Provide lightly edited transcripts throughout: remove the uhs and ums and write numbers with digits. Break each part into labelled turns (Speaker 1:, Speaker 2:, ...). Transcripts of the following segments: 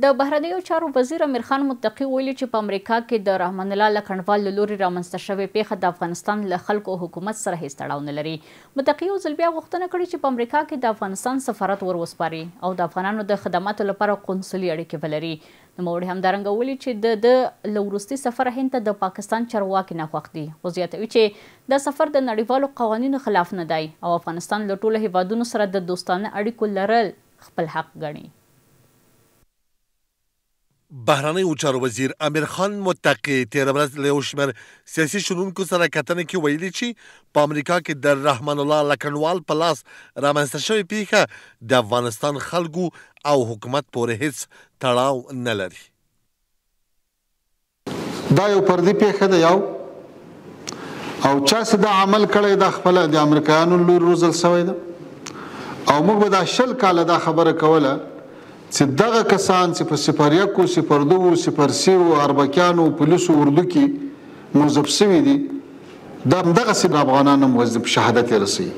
Speaker 1: د بهرنیو چارو وزیر امیر خان متقي ویلي چې په امریکا کې د رحمان الله لکنډوال له لوري رامنځته شوې پیښه د افغانستان له خلکو حکومت سره هیڅ تړاو نه لري. متقي یو ځل بیا غوښتنه کړې چې په امریکا کې د افغانستان سفارت ور وسپاري او د افغانانو د خدماتو لپاره قونسلي اړیکې ولري. نوموړي همدارنګه ویلي چې د له وروستي سفر هند ته د پاکستان چارواکي ناخوښ دي. خو زیاتوي چې دا سفر د نړیوالو قوانینو خلاف نه دی او افغانستان له ټولو هیوادونو سره د دوستانه اړیکو لرل خپل حق ګڼي.
Speaker 2: بهرنیو چارو وزیر امیر خان متقي تېره ورځ له یو شمېر سیاسي شنونکو سره کتنې کې ویلي چې په امریکا کې د رحمان الله لکنډوال په لاس رامنځته شوې پیښه د افغانستان خلکو او حکومت پورې هیڅ تړاو نه لري.
Speaker 3: دا یو پردي پیښه ده یو او چا چې دا عمل کړی دا خپله د امریکایانو لوري روزل شوی ده او موږ به دا 10 کاله دا خبره کوله چې دغه کسان چې په صفر یکو صفر دوو صفر سیو اربکیانو پولیسو اردو کې موظف شوي دي دا همدغسې افغانان هم وظیف شهادت یې رسوي.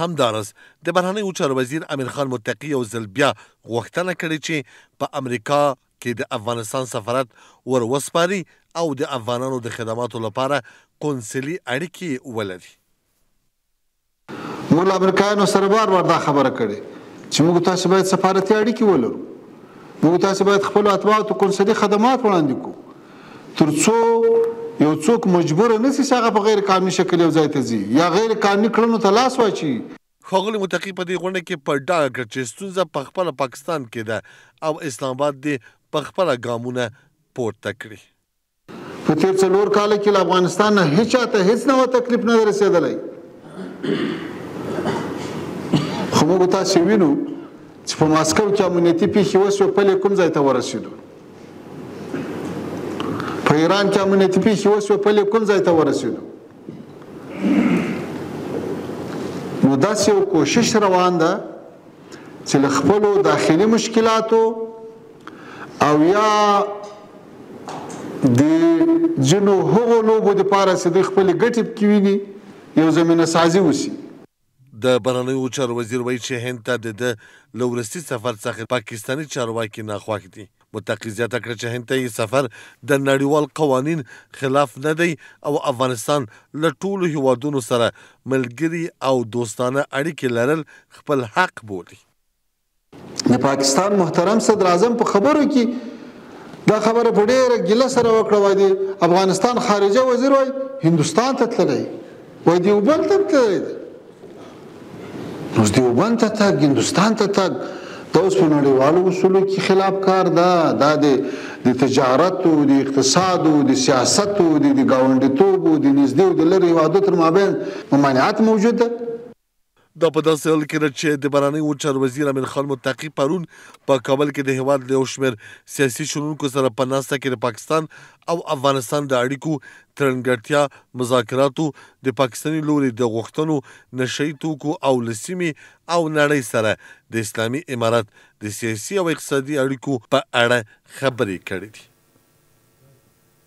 Speaker 2: همداراز د بهرنیو چارو وزیر امیر خان متقي یو ځل بیا غوښتنه کړې چې په امریکا کې د افغانستان سفارت ور وسپاري او د افغانانو د خدماتو لپاره قونسلي اړیکې ولري.
Speaker 3: موږ له امریکایانو سره بار دا خبره کړې چې موږ تاسو باید سفارتي اړیکې ولرو، موږ تاسو باید خپلو اتباعو ته قونسلي خدمات وړاندې کړو تر څو یو څوک مجبوره نه شي چې هغه په غیر قانوني شکل یو ځای ته ځي یا غیر قانوني کړنو ته لاس واچوي.
Speaker 2: ښاغلي متقي په دې غونډه کې په ډاګه کړ چې ستونزه په خپله پاکستان کې ده او اسلام آباد دې په خپله ګامونه پورته کړي.
Speaker 3: په تېر 4 کاله کې له افغانستان نه هیچا ته هیڅ نوی تکلیف نه دی رسېدلی. خو موږ تاسې وینو چې په ماسکو کې امنیتي پیښې وسوې پلې کوم ځای ته ورسېدو، په ایران کې امنیتي پیښې وسوې پلې کوم ځای ته ورسېدو. نو داسې یو کوشش روان ده چې له خپلو داخلي مشکلاتو او یا د ځینو هغو لوبو دپاره چې دوی خپلې ګټې پکې ویني یو زمینه سازي وشي.
Speaker 2: د بهرنیو چارو وزیر وایي چې هند ته د ده له وروستي سفر څخه پاکستاني چارواکي ناخوښ دي. متقي زیاته کړه چې هند ته یې سفر د نړیوال قوانین خلاف نه دی او افغانستان له ټولو هیوادونو سره ملګري او دوستانه اړیکې لرل خپل حق بولي.
Speaker 3: د پاکستان محترم صدر اعظم په خبرو کې دا خبره په ډېره ګیله سره وکړه، وایي د افغانستان خارجه وزیر وایي هندوستان ته تللی، وایي دیوبند ته تللی دی. نو دیوبند ته تګ هندوستان ته تګ دا اوس په نړیوالو اصولو کې خلاف کار ده. دا د تجارتو د اقتصادو د سیاستو د ګاونډیتوبو د نږدې او د لرې هېوادو تر مابین ممانعت موجود ده.
Speaker 2: دا په داسې حال کې ده چې د بهرنیو چارو وزیر امیر خان متقي پرون په کابل کې د هېواد له یو شمېر سیاسي شنونکو سره په ناسته کې د پاکستان او افغانستان د اړیکو ترنګړتیا مذاکراتو د پاکستاني لوري د غوښتنو نشهیي توکو او له سیمې او نړۍ سره د اسلامي امارت د سیاسي او اقتصادي اړیکو په اړه خبرې کړې دي.